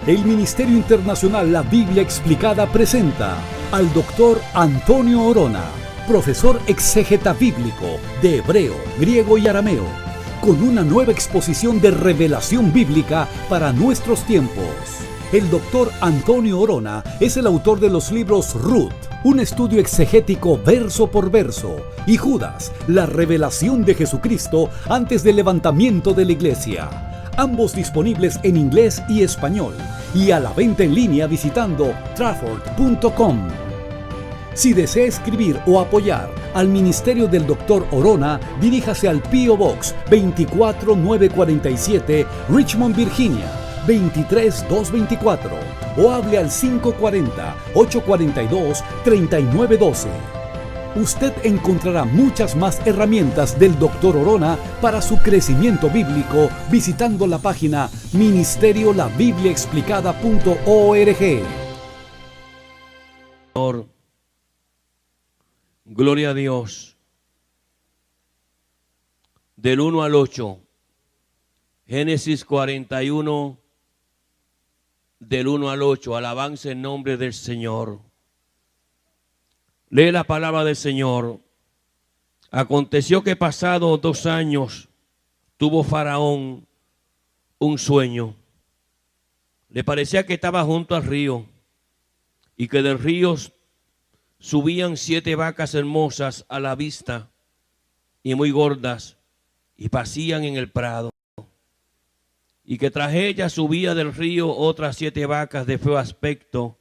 El Ministerio Internacional La Biblia Explicada presenta al Dr. Antonio Orona, profesor exégeta bíblico de hebreo, griego y arameo, con una nueva exposición de revelación bíblica para nuestros tiempos. El Dr. Antonio Orona es el autor de los libros Ruth, un estudio exegético verso por verso, y Judas, la revelación de Jesucristo antes del levantamiento de la iglesia. Ambos disponibles en inglés y español, y a la venta en línea visitando Trafford.com. Si desea escribir o apoyar al ministerio del Dr. Orona, diríjase al P.O. Box 24947, Richmond, Virginia 23224, o hable al 540-842-3912. Usted encontrará muchas más herramientas del Dr. Orona para su crecimiento bíblico visitando la página ministeriolabibliaexplicada.org. Gloria a Dios. Del 1 al 8, Génesis 41, del 1 al 8, alabanza en nombre del Señor. Lee la palabra del Señor. Aconteció que pasados 2 años tuvo Faraón un sueño. Le parecía que estaba junto al río y que del río subían 7 vacas hermosas a la vista y muy gordas y pacían en el prado. Y que tras ellas subía del río otras 7 vacas de feo aspecto,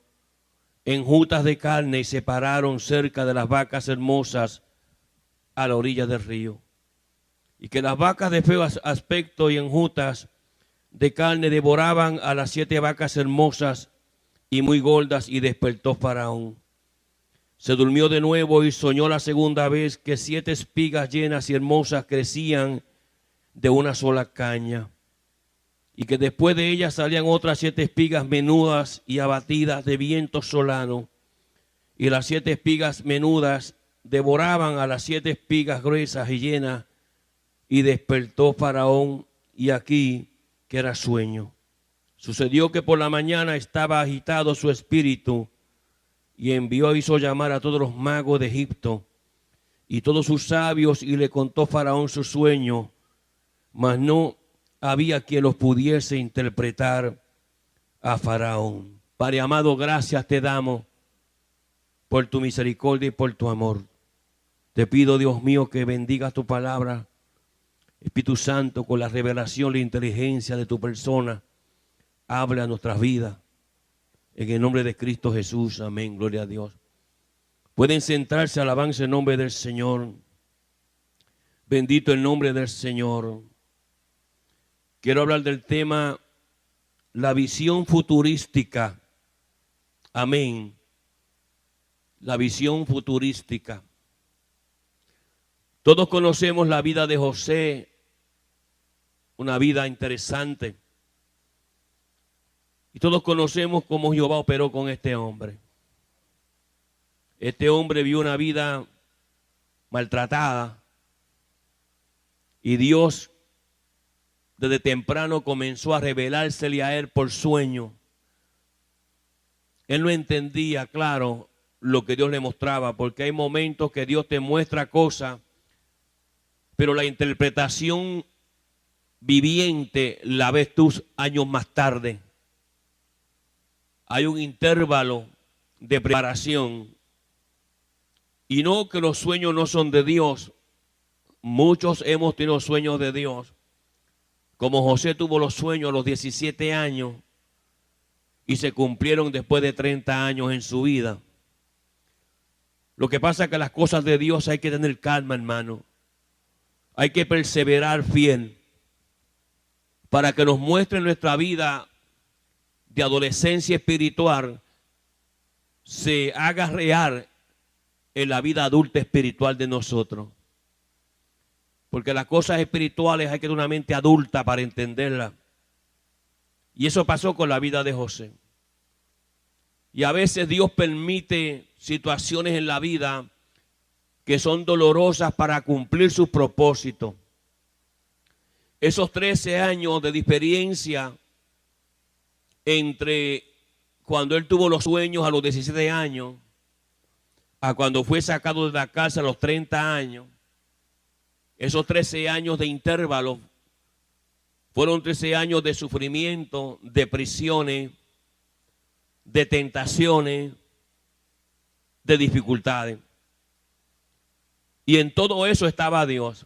enjutas de carne, y se pararon cerca de las vacas hermosas a la orilla del río. Y que las vacas de feo aspecto y enjutas de carne devoraban a las 7 vacas hermosas y muy gordas, y despertó Faraón. Se durmió de nuevo y soñó la segunda vez que 7 espigas llenas y hermosas crecían de una sola caña, y que después de ellas salían otras 7 espigas menudas y abatidas de viento solano, y las 7 espigas menudas devoraban a las 7 espigas gruesas y llenas, y despertó Faraón, y aquí que era sueño. Sucedió que por la mañana estaba agitado su espíritu, y hizo llamar a todos los magos de Egipto y todos sus sabios, y le contó Faraón su sueño, mas no había quien los pudiese interpretar a Faraón. Padre amado, gracias te damos por tu misericordia y por tu amor. Te pido, Dios mío, que bendigas tu palabra, Espíritu Santo, con la revelación, la inteligencia de tu persona. Habla a nuestras vidas. En el nombre de Cristo Jesús, amén, gloria a Dios. Pueden sentarse, alabanza el nombre del Señor. Bendito el nombre del Señor. Quiero hablar del tema, la visión futurística. Amén. La visión futurística. Todos conocemos la vida de José, una vida interesante. Y todos conocemos cómo Jehová operó con este hombre. Este hombre vio una vida maltratada y Dios desde temprano comenzó a revelársele a él por sueño. Él no entendía, claro, lo que Dios le mostraba, porque hay momentos que Dios te muestra cosas, pero la interpretación viviente la ves tú años más tarde. Hay un intervalo de preparación. Y no que los sueños no son de Dios. Muchos hemos tenido sueños de Dios. Como José tuvo los sueños a los 17 años y se cumplieron después de 30 años en su vida. Lo que pasa es que las cosas de Dios hay que tener calma, hermano. Hay que perseverar fiel para que nos muestre nuestra vida de adolescencia espiritual se haga real en la vida adulta espiritual de nosotros. Porque las cosas espirituales hay que tener una mente adulta para entenderlas. Y eso pasó con la vida de José. Y a veces Dios permite situaciones en la vida que son dolorosas para cumplir sus propósitos. Esos 13 años de experiencia entre cuando él tuvo los sueños a los 17 años, a cuando fue sacado de la cárcel a los 30 años, esos 13 años de intervalo fueron 13 años de sufrimiento, de prisiones, de tentaciones, de dificultades. Y en todo eso estaba Dios.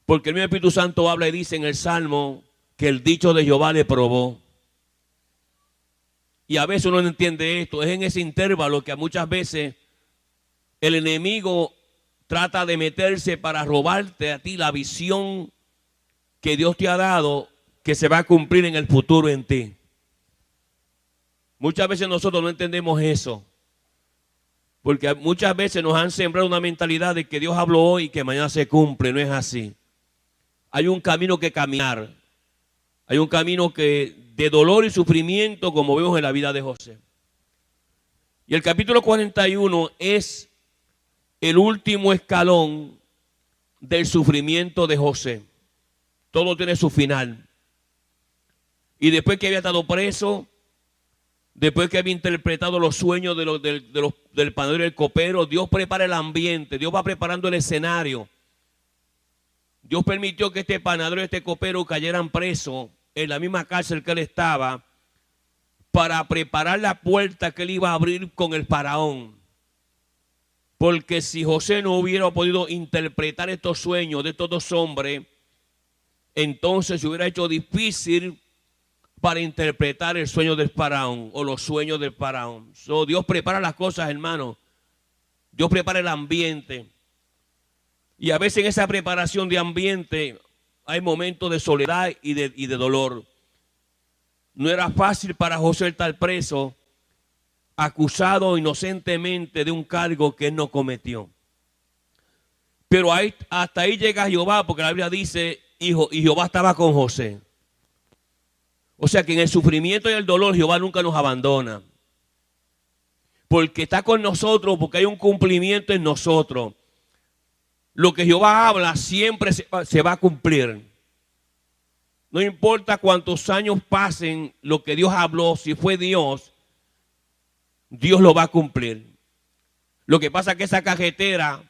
Porque el mismo Espíritu Santo habla y dice en el Salmo que el dicho de Jehová le probó. Y a veces uno no entiende esto. Es en ese intervalo que muchas veces el enemigo trata de meterse para robarte a ti la visión que Dios te ha dado, que se va a cumplir en el futuro en ti. Muchas veces nosotros no entendemos eso. Porque muchas veces nos han sembrado una mentalidad de que Dios habló hoy y que mañana se cumple. No es así. Hay un camino que caminar. Hay un camino de dolor y sufrimiento, como vemos en la vida de José. Y el capítulo 41 es el último escalón del sufrimiento de José. Todo tiene su final. Y después que había estado preso, después que había interpretado los sueños del panadero y el copero, Dios prepara el ambiente, Dios va preparando el escenario. Dios permitió que este panadero y este copero cayeran presos en la misma cárcel que él estaba, para preparar la puerta que él iba a abrir con el faraón. Porque si José no hubiera podido interpretar estos sueños de estos dos hombres, entonces se hubiera hecho difícil para interpretar el sueño del faraón o los sueños del faraón. Dios prepara las cosas, hermano. Dios prepara el ambiente. Y a veces en esa preparación de ambiente hay momentos de soledad y de dolor. No era fácil para José estar preso, acusado inocentemente de un cargo que él no cometió. Pero hasta ahí llega Jehová, porque la Biblia dice, y Jehová estaba con José. O sea que en el sufrimiento y el dolor Jehová nunca nos abandona. Porque está con nosotros, porque hay un cumplimiento en nosotros. Lo que Jehová habla siempre se va a cumplir. No importa cuántos años pasen, lo que Dios habló, si fue Dios, Dios lo va a cumplir. Lo que pasa es que esa carretera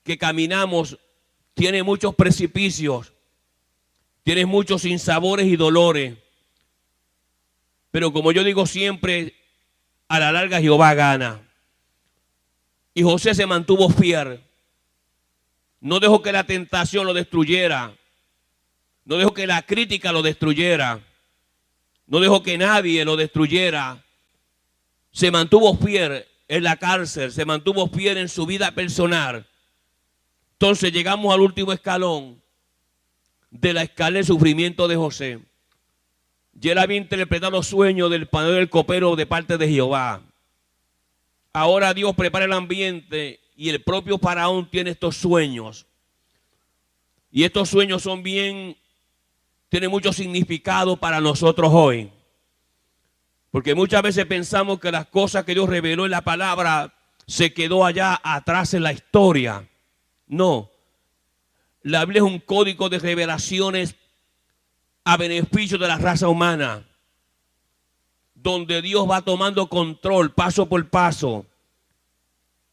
que caminamos tiene muchos precipicios, tiene muchos sinsabores y dolores. Pero como yo digo siempre, a la larga Jehová gana. Y José se mantuvo fiel. No dejó que la tentación lo destruyera. No dejó que la crítica lo destruyera. No dejó que nadie lo destruyera. Se mantuvo fiel en la cárcel. Se mantuvo fiel en su vida personal. Entonces llegamos al último escalón de la escala de sufrimiento de José. Y él había interpretado los sueños del panadero y del copero de parte de Jehová. Ahora Dios prepara el ambiente y el propio faraón tiene estos sueños. Y estos sueños tienen mucho significado para nosotros hoy. Porque muchas veces pensamos que las cosas que Dios reveló en la palabra se quedó allá atrás en la historia. No. La Biblia es un código de revelaciones a beneficio de la raza humana, donde Dios va tomando control paso por paso,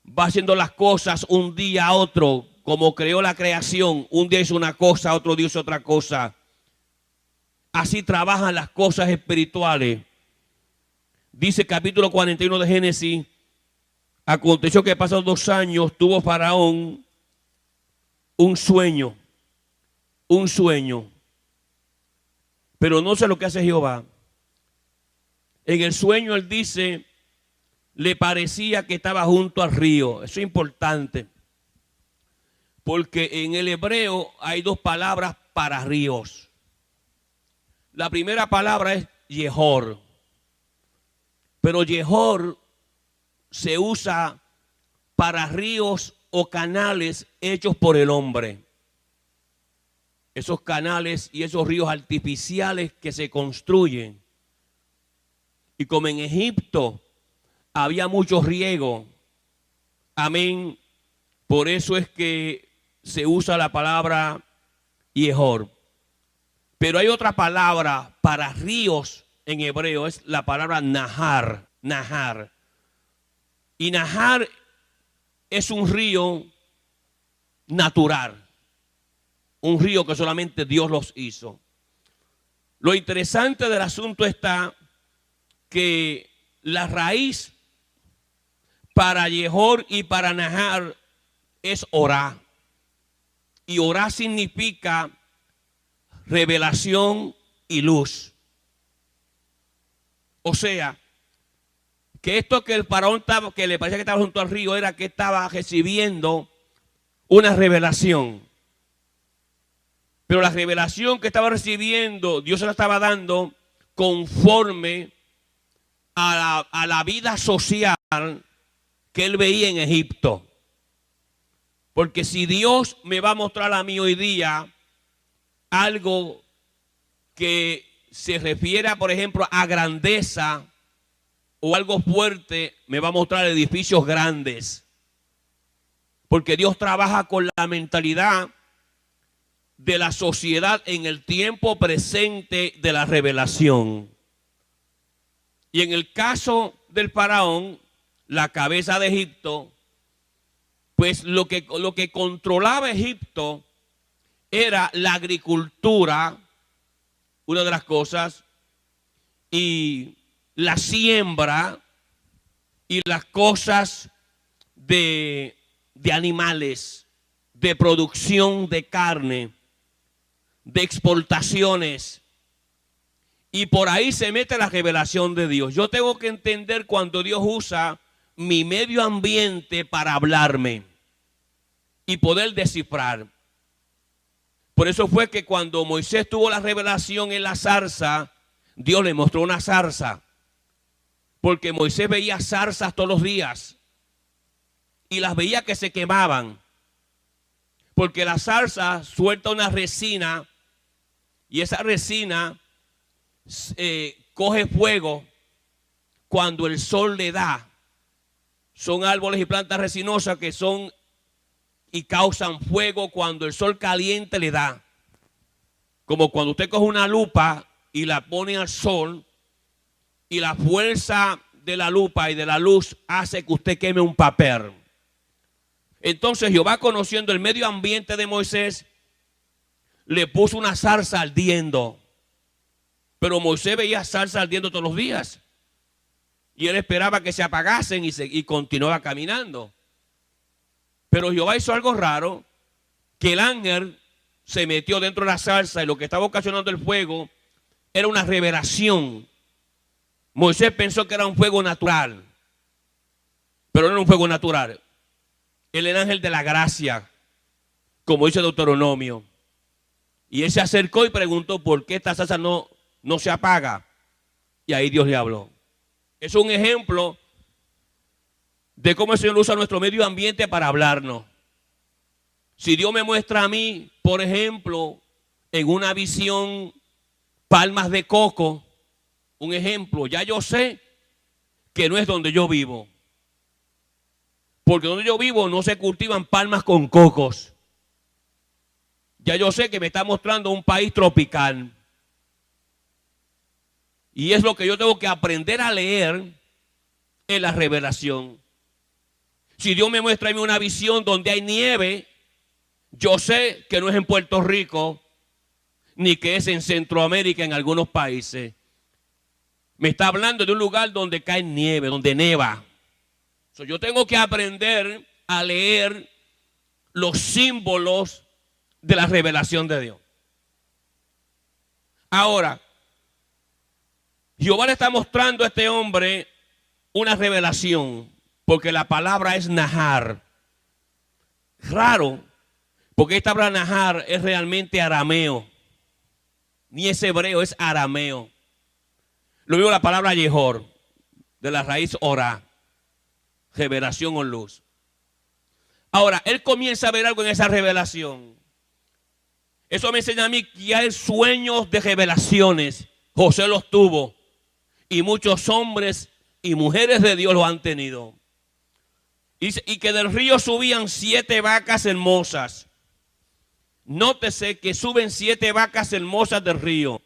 va haciendo las cosas un día a otro, como creó la creación. Un día hizo una cosa, otro día hizo otra cosa. Así trabajan las cosas espirituales. Dice capítulo 41 de Génesis: aconteció que pasados 2 años tuvo Faraón un sueño. Pero no sé lo que hace Jehová. En el sueño él dice, le parecía que estaba junto al río. Eso es importante. Porque en el hebreo hay 2 palabras para ríos. La primera palabra es Yehor. Pero Yehor se usa para ríos o canales hechos por el hombre. Esos canales y esos ríos artificiales que se construyen. Y como en Egipto había mucho riego, amén, por eso es que se usa la palabra Yehor. Pero hay otra palabra para ríos en hebreo, es la palabra nahar, nahar. Y nahar es un río natural, un río que solamente Dios los hizo. Lo interesante del asunto está que la raíz para Yehor y para Nahar es orá. Y orá significa revelación y luz. O sea, que esto que el faraón estaba, que le parecía que estaba junto al río, era que estaba recibiendo una revelación. Pero la revelación que estaba recibiendo, Dios se la estaba dando conforme a la vida social que él veía en Egipto. Porque si Dios me va a mostrar a mí hoy día algo que se refiere, por ejemplo, a grandeza o algo fuerte, me va a mostrar edificios grandes. Porque Dios trabaja con la mentalidad de la sociedad en el tiempo presente de la revelación. Y en el caso del faraón, la cabeza de Egipto, pues lo que controlaba Egipto era la agricultura, una de las cosas, y la siembra y las cosas de animales, de producción de carne, de exportaciones. Y por ahí se mete la revelación de Dios. Yo tengo que entender cuando Dios usa mi medio ambiente para hablarme y poder descifrar. Por eso fue que cuando Moisés tuvo la revelación en la zarza, Dios le mostró una zarza. Porque Moisés veía zarzas todos los días y las veía que se quemaban. Porque la zarza suelta una resina y esa resina coge fuego cuando el sol le da. Son árboles y plantas resinosas que son y causan fuego cuando el sol caliente le da. Como cuando usted coge una lupa y la pone al sol y la fuerza de la lupa y de la luz hace que usted queme un papel. Entonces Jehová, conociendo el medio ambiente de Moisés, le puso una zarza ardiendo. Pero Moisés veía zarza ardiendo todos los días. Y él esperaba que se apagasen y continuaba caminando. Pero Jehová hizo algo raro, que el ángel se metió dentro de la zarza y lo que estaba ocasionando el fuego era una revelación. Moisés pensó que era un fuego natural, pero no era un fuego natural. Él era el ángel de la gracia, como dice Deuteronomio. Y él se acercó y preguntó por qué esta zarza no se apaga. Y ahí Dios le habló. Es un ejemplo de cómo el Señor usa nuestro medio ambiente para hablarnos. Si Dios me muestra a mí, por ejemplo, en una visión, palmas de coco, un ejemplo, ya yo sé que no es donde yo vivo. Porque donde yo vivo no se cultivan palmas con cocos. Ya yo sé que me está mostrando un país tropical. Y es lo que yo tengo que aprender a leer en la revelación. Si Dios me muestra a mí una visión donde hay nieve, yo sé que no es en Puerto Rico, ni que es en Centroamérica, en algunos países. Me está hablando de un lugar donde cae nieve, donde neva. Yo tengo que aprender a leer los símbolos de la revelación de Dios. Ahora, Jehová le está mostrando a este hombre una revelación, porque la palabra es nahar. Raro, porque esta palabra nahar es realmente arameo. Ni es hebreo, es arameo. Lo mismo la palabra Yehor, de la raíz orá, revelación o luz. Ahora, él comienza a ver algo en esa revelación. Eso me enseña a mí que hay sueños de revelaciones. José los tuvo. Y muchos hombres y mujeres de Dios lo han tenido. Y que del río subían 7 vacas hermosas. nótese que suben 7 vacas hermosas del río.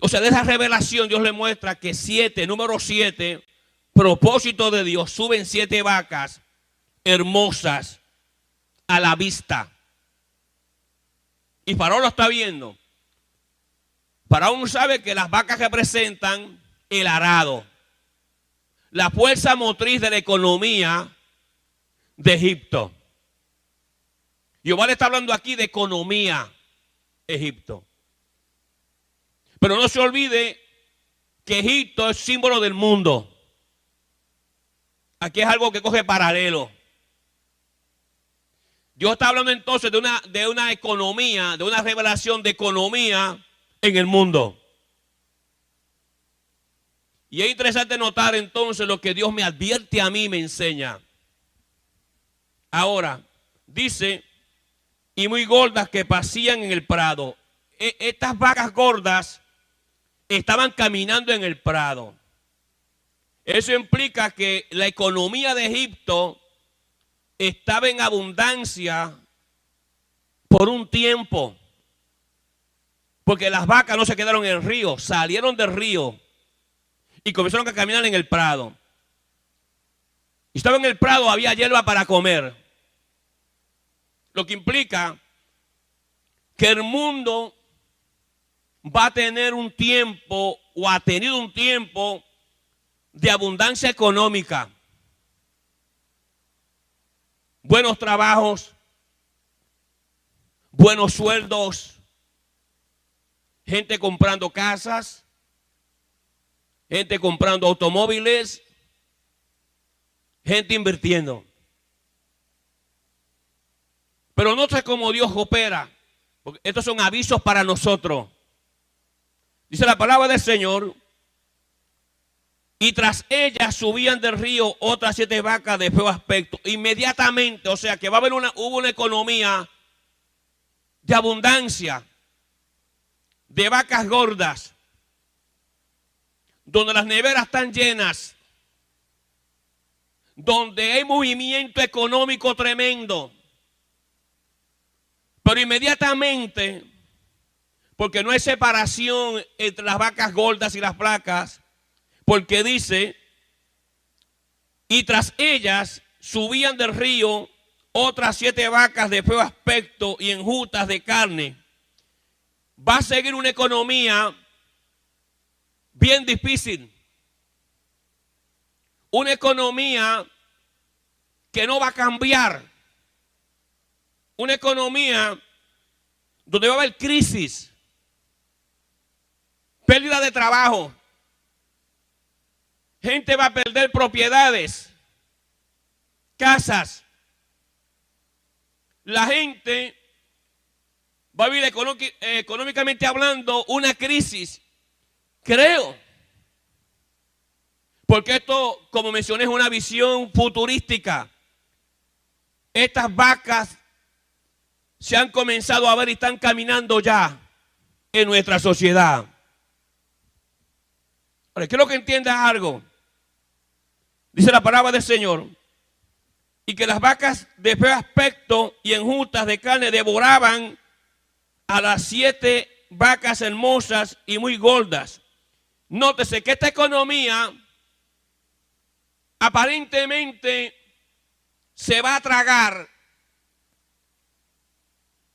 O sea, de esa revelación Dios le muestra que 7, número 7, propósito de Dios, suben 7 vacas hermosas a la vista. Y Faraón lo está viendo. Faraón sabe que las vacas representan el arado, la fuerza motriz de la economía de Egipto. Jehová le está hablando aquí de economía, Egipto. Pero no se olvide que Egipto es símbolo del mundo. Aquí es algo que coge paralelo. Dios está hablando entonces de una economía, de una revelación de economía en el mundo. Y es interesante notar entonces lo que Dios me advierte a mí, me enseña. Ahora, dice, y muy gordas que pasían en el prado. Estas vacas gordas estaban caminando en el prado. Eso implica que la economía de Egipto estaba en abundancia por un tiempo. Porque las vacas no se quedaron en el río, salieron del río y comenzaron a caminar en el prado. Y estaba en el prado, había hierba para comer. Lo que implica que el mundo va a tener un tiempo, o ha tenido un tiempo, de abundancia económica. Buenos trabajos, buenos sueldos, gente comprando casas, gente comprando automóviles, gente invirtiendo. Pero no sé cómo Dios opera, porque estos son avisos para nosotros. Dice la palabra del Señor, y tras ellas subían del río otras 7 vacas de feo aspecto. Inmediatamente, o sea que hubo una economía de abundancia, de vacas gordas, donde las neveras están llenas, donde hay movimiento económico tremendo. Pero inmediatamente, porque no hay separación entre las vacas gordas y las flacas, porque dice, y tras ellas subían del río otras 7 vacas de feo aspecto y enjutas de carne. Va a seguir una economía bien difícil. Una economía que no va a cambiar. Una economía donde va a haber crisis, pérdida de trabajo. Gente va a perder propiedades, casas. La gente va a vivir económicamente hablando una crisis. Creo. Porque esto, como mencioné, es una visión futurística. Estas vacas se han comenzado a ver y están caminando ya en nuestra sociedad. Ahora, quiero que entiendas algo. Dice la palabra del Señor, y que las vacas de feo aspecto y enjutas de carne devoraban a las 7 vacas hermosas y muy gordas. Nótese que esta economía aparentemente se va a tragar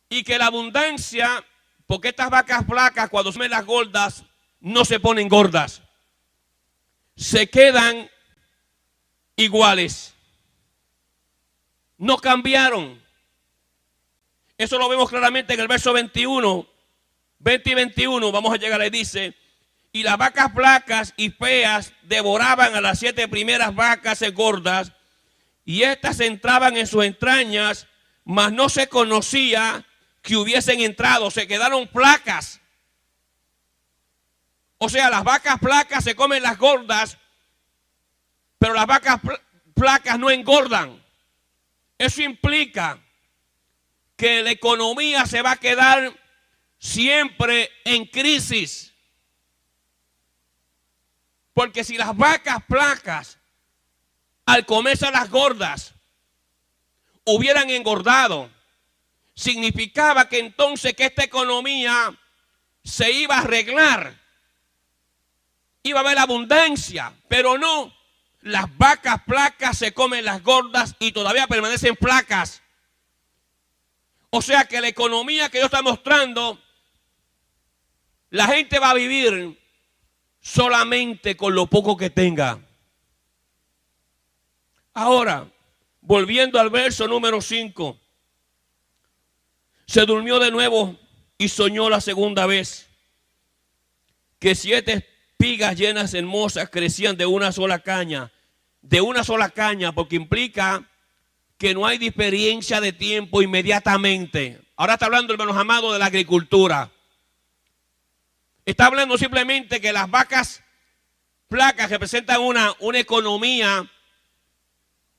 y que la abundancia, porque estas vacas flacas cuando se ven las gordas no se ponen gordas, se quedan iguales, no cambiaron. Eso lo vemos claramente en el verso 21, 20 y 21, vamos a llegar ahí, dice, y las vacas flacas y feas devoraban a las 7 primeras vacas gordas, y éstas entraban en sus entrañas, mas no se conocía que hubiesen entrado, se quedaron flacas. O sea, las vacas flacas se comen las gordas, pero las vacas flacas no engordan. Eso implica que la economía se va a quedar siempre en crisis. Porque si las vacas flacas, al comerse las gordas, hubieran engordado, significaba que entonces que esta economía se iba a arreglar, iba a haber abundancia, pero no. Las vacas flacas se comen las gordas y todavía permanecen flacas. O sea que la economía que Dios está mostrando, la gente va a vivir solamente con lo poco que tenga. Ahora, volviendo al verso número 5, se durmió de nuevo y soñó la segunda vez que 7 espigas llenas hermosas crecían de una sola caña. De una sola caña, porque implica que no hay diferencia de tiempo inmediatamente. Ahora está hablando, hermanos amados, de la agricultura. Está hablando simplemente que las vacas flacas representan una economía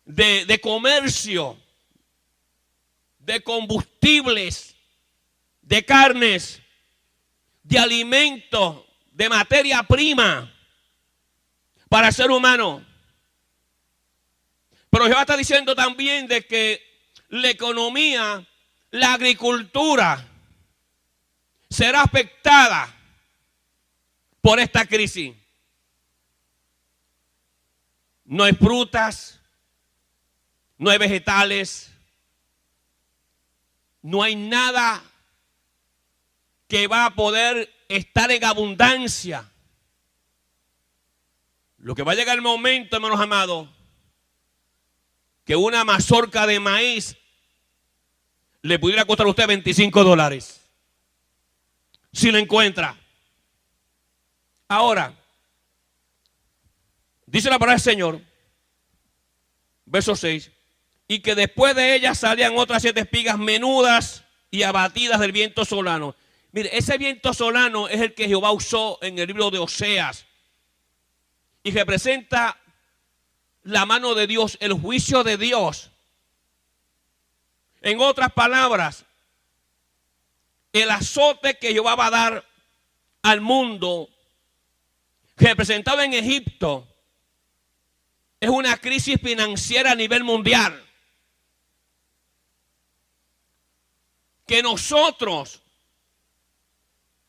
de comercio, de combustibles, de carnes, de alimentos, de materia prima para el ser humano. Pero Jehová está diciendo también de que la economía, la agricultura será afectada por esta crisis. No hay frutas, no hay vegetales, no hay nada que va a poder estar en abundancia. Lo que va a llegar el momento, hermanos amados, que una mazorca de maíz le pudiera costar a usted $25 si lo encuentra. Ahora, dice la palabra del Señor, verso 6, y que después de ellas salían otras 7 espigas menudas y abatidas del viento solano. Mire, ese viento solano es el que Jehová usó en el libro de Oseas y representa la mano de Dios, el juicio de Dios. En otras palabras, el azote que Jehová va a dar al mundo, representado en Egipto, es una crisis financiera a nivel mundial. Que nosotros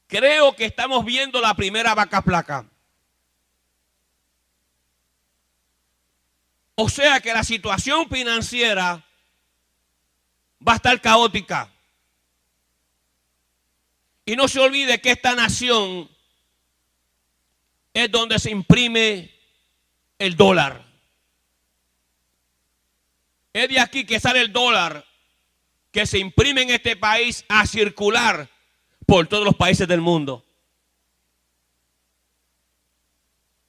creo que estamos viendo la primera vaca flaca. O sea que la situación financiera va a estar caótica. Y no se olvide que esta nación es donde se imprime el dólar. Es de aquí que sale el dólar que se imprime en este país a circular por todos los países del mundo.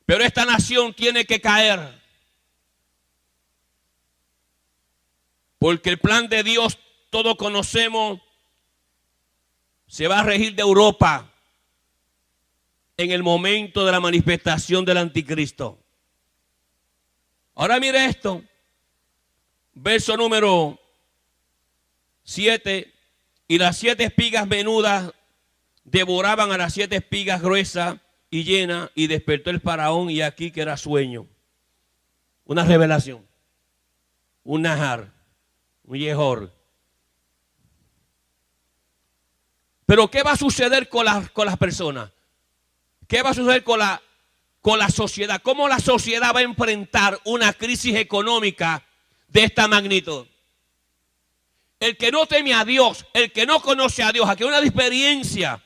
Pero esta nación tiene que caer. Porque el plan de Dios, todos conocemos, se va a regir de Europa en el momento de la manifestación del anticristo. Ahora mire esto, verso número 7, y las 7 espigas menudas devoraban a las 7 espigas gruesas y llenas, y despertó el faraón, y aquí que era sueño, una revelación, un najar, un yehor. Pero ¿qué va a suceder con las personas? ¿Qué va a suceder con la sociedad? ¿Cómo la sociedad va a enfrentar una crisis económica de esta magnitud? El que no teme a Dios, el que no conoce a Dios, aquí hay una diferencia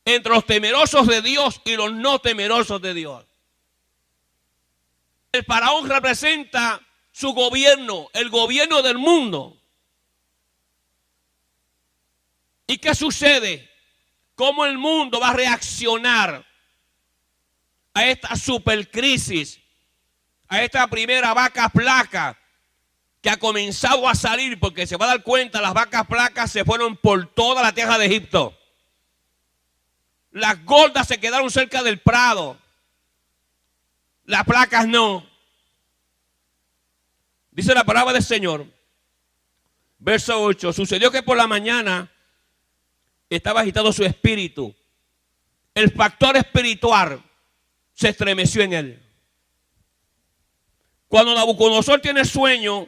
entre los temerosos de Dios y los no temerosos de Dios. El faraón representa su gobierno, el gobierno del mundo. ¿Y qué sucede? ¿Cómo el mundo va a reaccionar a esta supercrisis, a esta primera vaca flaca que ha comenzado a salir? Porque se va a dar cuenta, las vacas flacas se fueron por toda la tierra de Egipto. Las gordas se quedaron cerca del prado. Las flacas no. Dice la palabra del Señor, verso 8, sucedió que por la mañana estaba agitado su espíritu. El factor espiritual se estremeció en él. Cuando Nabucodonosor tiene sueño,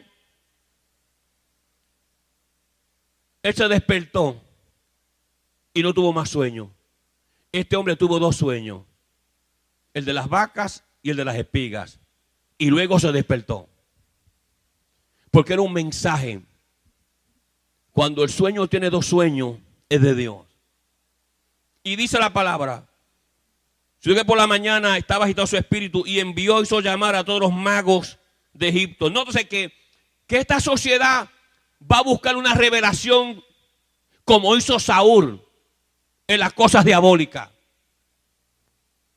Él se despertó y no tuvo más sueño. Este hombre tuvo dos sueños, el de las vacas y el de las espigas. Y luego se despertó. Porque era un mensaje. Cuando el sueño tiene dos sueños, es de Dios. Y dice la palabra, si que por la mañana estaba agitado su espíritu y hizo llamar a todos los magos de Egipto. Nótese que esta sociedad va a buscar una revelación como hizo Saúl en las cosas diabólicas.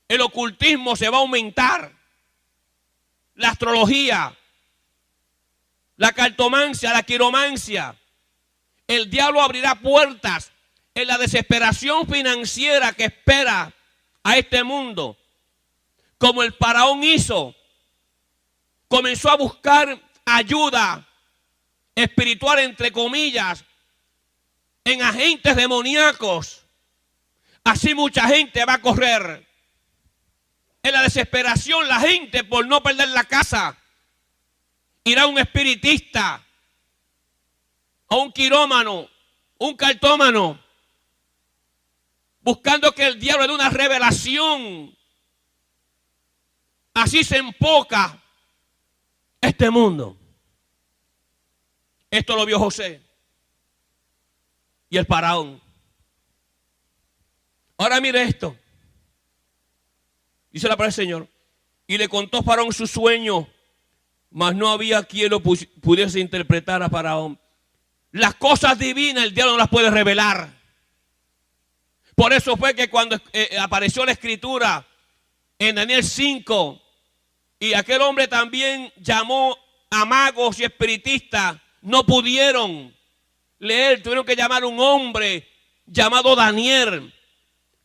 El ocultismo se va a aumentar. La astrología, la cartomancia, la quiromancia. El diablo abrirá puertas en la desesperación financiera que espera a este mundo. Como el faraón hizo, comenzó a buscar ayuda espiritual, entre comillas, en agentes demoníacos. Así mucha gente va a correr. En la desesperación, la gente, por no perder la casa, irá a un espiritista, a un quirómano, un cartómano, buscando que el diablo le dé una revelación. Así se enfoca este mundo. Esto lo vio José y el faraón. Ahora mire esto. Dice la palabra del Señor. Y le contó Faraón su sueño, mas no había quien lo pudiese interpretar a Faraón. Las cosas divinas el diablo no las puede revelar. Por eso fue que cuando apareció la escritura en Daniel 5, y aquel hombre también llamó a magos y espiritistas, no pudieron leer, tuvieron que llamar a un hombre llamado Daniel,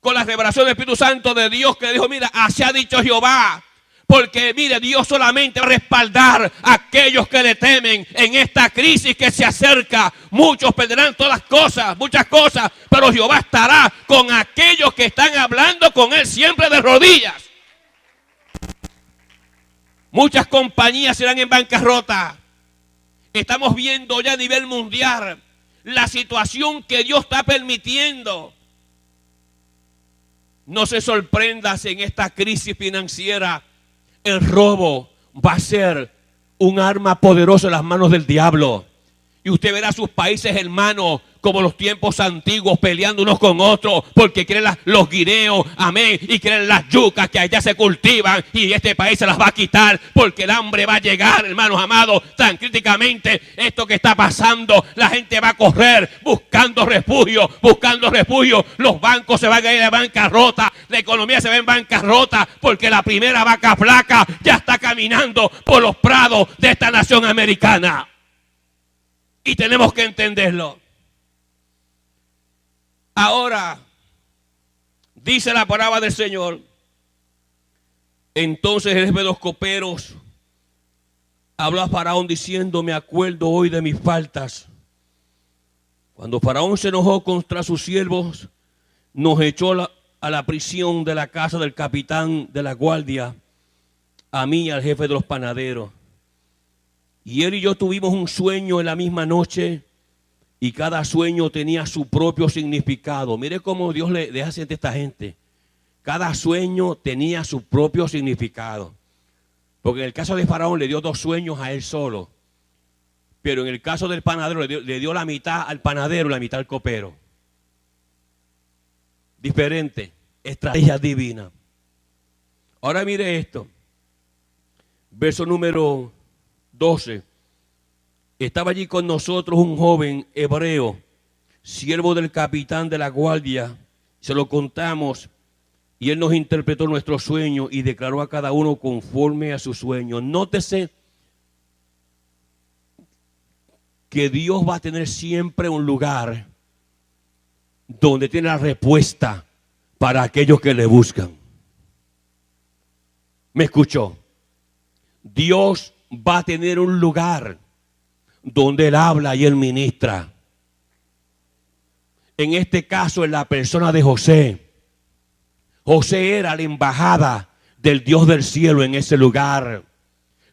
con la revelación del Espíritu Santo de Dios, que le dijo, mira, así ha dicho Jehová. Porque mire, Dios solamente va a respaldar a aquellos que le temen en esta crisis que se acerca. Muchos perderán todas las cosas, muchas cosas, pero Jehová estará con aquellos que están hablando con Él siempre de rodillas. Muchas compañías serán en bancarrota. Estamos viendo ya a nivel mundial la situación que Dios está permitiendo. No se sorprenda si en esta crisis financiera el robo va a ser un arma poderosa en las manos del diablo. Y usted verá a sus países hermanos como los tiempos antiguos peleando unos con otros porque quieren los guineos, amén, y quieren las yucas que allá se cultivan y este país se las va a quitar porque el hambre va a llegar, hermanos amados, tan críticamente esto que está pasando, la gente va a correr buscando refugio, los bancos se van a ir a bancarrota, la economía se va en bancarrota porque la primera vaca flaca ya está caminando por los prados de esta nación americana. Y tenemos que entenderlo. Ahora, dice la palabra del Señor. Entonces el jefe de los coperos habló a Faraón diciendo, me acuerdo hoy de mis faltas. Cuando Faraón se enojó contra sus siervos, nos echó a la prisión de la casa del capitán de la guardia, a mí y al jefe de los panaderos. Y él y yo tuvimos un sueño en la misma noche y cada sueño tenía su propio significado. Mire cómo Dios le deja sentir a esta gente. Cada sueño tenía su propio significado. Porque en el caso de Faraón le dio dos sueños a él solo. Pero en el caso del panadero le dio la mitad al panadero y la mitad al copero. Diferente, estrategia divina. Ahora mire esto. Verso número 12. Estaba allí con nosotros un joven hebreo, siervo del capitán de la guardia. Se lo contamos y él nos interpretó nuestro sueño y declaró a cada uno conforme a su sueño. Nótese que Dios va a tener siempre un lugar donde tiene la respuesta para aquellos que le buscan. ¿Me escuchó? Dios va a tener un lugar donde Él habla y Él ministra. En este caso, en la persona de José. José era la embajada del Dios del cielo en ese lugar.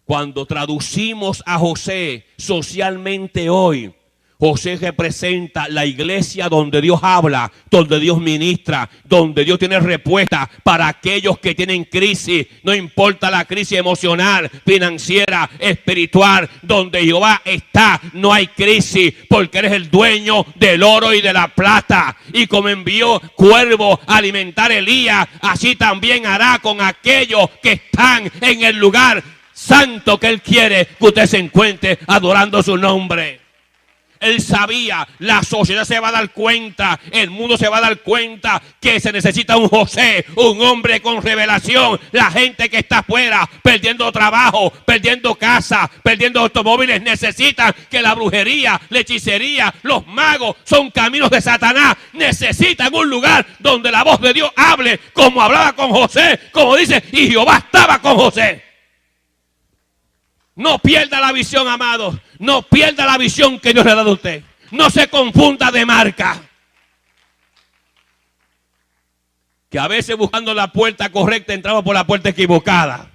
Cuando traducimos a José socialmente hoy, José representa la iglesia donde Dios habla, donde Dios ministra, donde Dios tiene respuesta para aquellos que tienen crisis. No importa la crisis emocional, financiera, espiritual, donde Jehová está, no hay crisis, porque eres el dueño del oro y de la plata. Y como envió cuervos a alimentar a Elías, así también hará con aquellos que están en el lugar santo que Él quiere que usted se encuentre adorando su nombre. Él sabía, la sociedad se va a dar cuenta, el mundo se va a dar cuenta que se necesita un José, un hombre con revelación. La gente que está afuera, perdiendo trabajo, perdiendo casa, perdiendo automóviles, necesitan que la brujería, la hechicería, los magos son caminos de Satanás. Necesitan un lugar donde la voz de Dios hable, como hablaba con José, como dice, y Jehová estaba con José. No pierda la visión, amado. No pierda la visión que Dios le ha dado a usted. No se confunda de marca. Que a veces buscando la puerta correcta entramos por la puerta equivocada.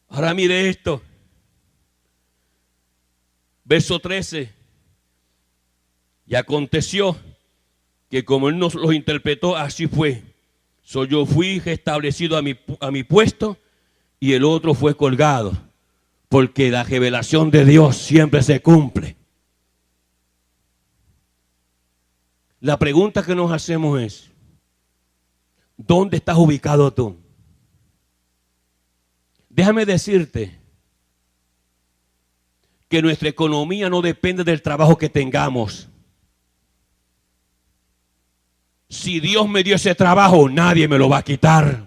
Ahora mire esto. Verso 13. Y aconteció que como Él nos los interpretó, así fue. Yo fui restablecido a mi puesto y el otro fue colgado. Porque la revelación de Dios siempre se cumple. La pregunta que nos hacemos es, ¿dónde estás ubicado tú? Déjame decirte que nuestra economía no depende del trabajo que tengamos. Si Dios me dio ese trabajo, nadie me lo va a quitar.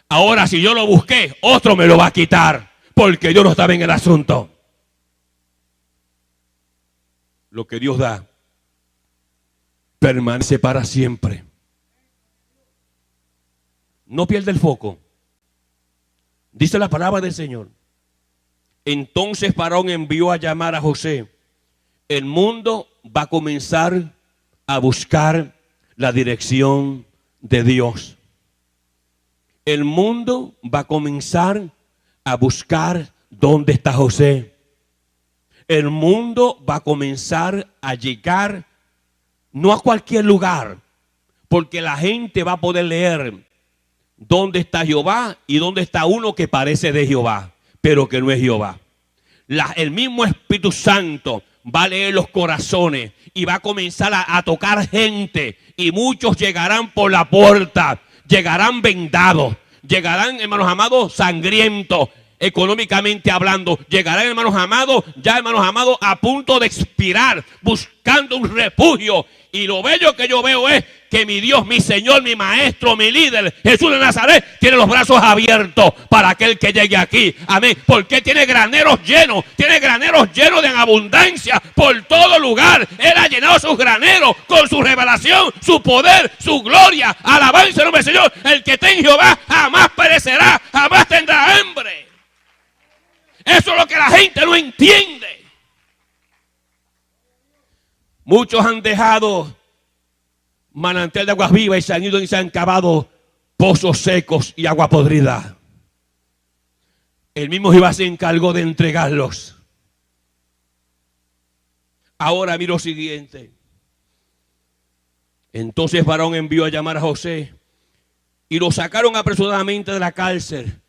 Ahora, si yo lo busqué, otro me lo va a quitar, porque yo no estaba en el asunto. Lo que Dios da permanece para siempre. No pierde el foco. Dice la palabra del Señor. Entonces Faraón envió a llamar a José. El mundo va a comenzar a buscar la dirección de Dios. El mundo va a comenzar a buscar dónde está José. El mundo va a comenzar a llegar no a cualquier lugar, porque la gente va a poder leer dónde está Jehová y dónde está uno que parece de Jehová, pero que no es Jehová. El mismo Espíritu Santo va a leer los corazones y va a comenzar a tocar gente, y muchos llegarán por la puerta, llegarán vendados, llegarán, hermanos amados, sangrientos, económicamente hablando, llegarán, hermanos amados, a punto de expirar, buscando un refugio. Y lo bello que yo veo es que mi Dios, mi Señor, mi Maestro, mi líder, Jesús de Nazaret, tiene los brazos abiertos para aquel que llegue aquí. Amén. Porque tiene graneros llenos de abundancia por todo lugar. Él ha llenado sus graneros con su revelación, su poder, su gloria. Alabanza al nombre del Señor. El que está en Jehová jamás perecerá, jamás tendrá hambre. Eso es lo que la gente no entiende. Muchos han dejado manantial de aguas vivas y se han ido y se han cavado pozos secos y agua podrida. El mismo Jehová se encargó de entregarlos. Ahora mira lo siguiente. Entonces Faraón envió a llamar a José y lo sacaron apresuradamente de la cárcel,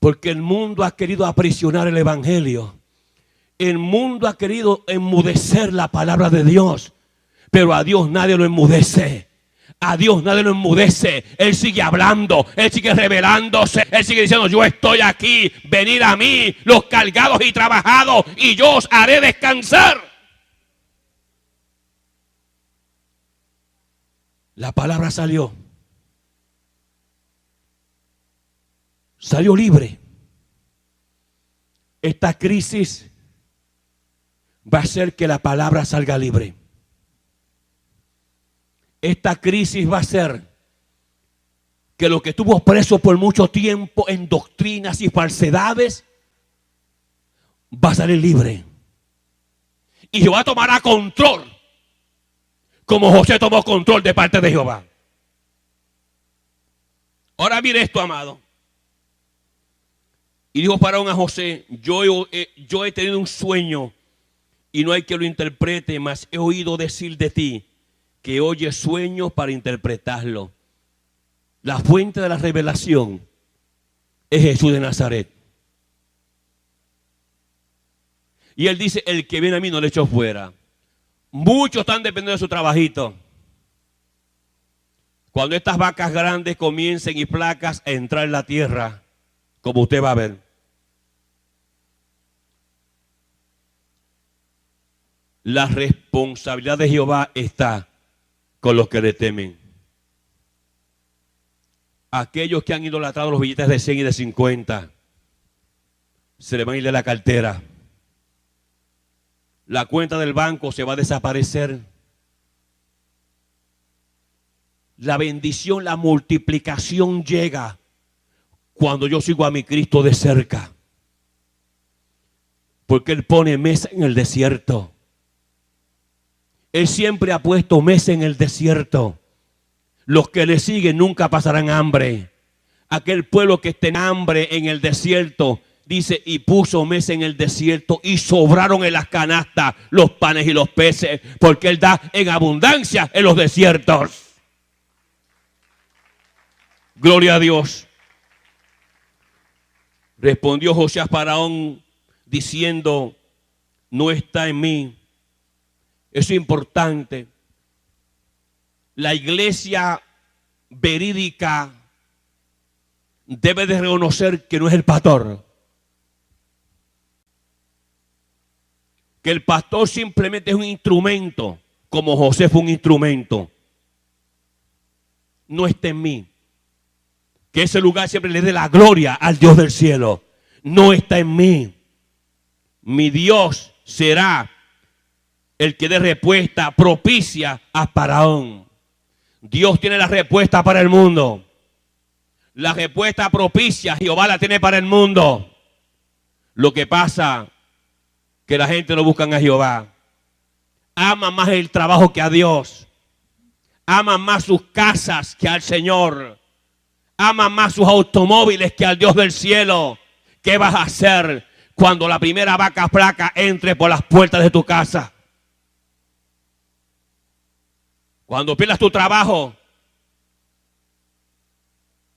porque el mundo ha querido aprisionar el evangelio. El mundo ha querido enmudecer la palabra de Dios, pero a Dios nadie lo enmudece. A Dios nadie lo enmudece. Él sigue hablando, Él sigue revelándose, Él sigue diciendo: yo estoy aquí, venid a mí, los cargados y trabajados, y yo os haré descansar. La palabra salió libre. Esta crisis va a hacer que la palabra salga libre. Esta crisis va a hacer que lo que estuvo preso por mucho tiempo en doctrinas y falsedades va a salir libre. Y Jehová tomará control, como José tomó control de parte de Jehová. Ahora mire esto, amado. Y dijo Faraón a José, yo he tenido un sueño y no hay que lo interprete, mas he oído decir de ti que oyes sueños para interpretarlo. La fuente de la revelación es Jesús de Nazaret. Y él dice, el que viene a mí no le echo fuera. Muchos están dependiendo de su trabajito. Cuando estas vacas grandes comiencen y flacas a entrar en la tierra, como usted va a ver. La responsabilidad de Jehová está con los que le temen. Aquellos que han idolatrado los billetes de 100 y de 50, se le van a ir de la cartera. La cuenta del banco se va a desaparecer. La bendición, la multiplicación llega cuando yo sigo a mi Cristo de cerca. Porque Él pone mesa en el desierto. Él siempre ha puesto mesa en el desierto. Los que le siguen nunca pasarán hambre. Aquel pueblo que esté en hambre en el desierto, dice, y puso mesa en el desierto y sobraron en las canastas los panes y los peces, porque Él da en abundancia en los desiertos. Gloria a Dios. Respondió José a Faraón diciendo, no está en mí. Eso es importante. La iglesia verídica debe de reconocer que no es el pastor. Que el pastor simplemente es un instrumento, como José fue un instrumento. No está en mí. Que ese lugar siempre le dé la gloria al Dios del cielo. No está en mí. Mi Dios será el que dé respuesta propicia a Faraón. Dios tiene la respuesta para el mundo. La respuesta propicia Jehová la tiene para el mundo. Lo que pasa que la gente no busca a Jehová. Ama más el trabajo que a Dios. Ama más sus casas que al Señor. Ama más sus automóviles que al Dios del cielo. ¿Qué vas a hacer cuando la primera vaca flaca entre por las puertas de tu casa? Cuando pierdas tu trabajo,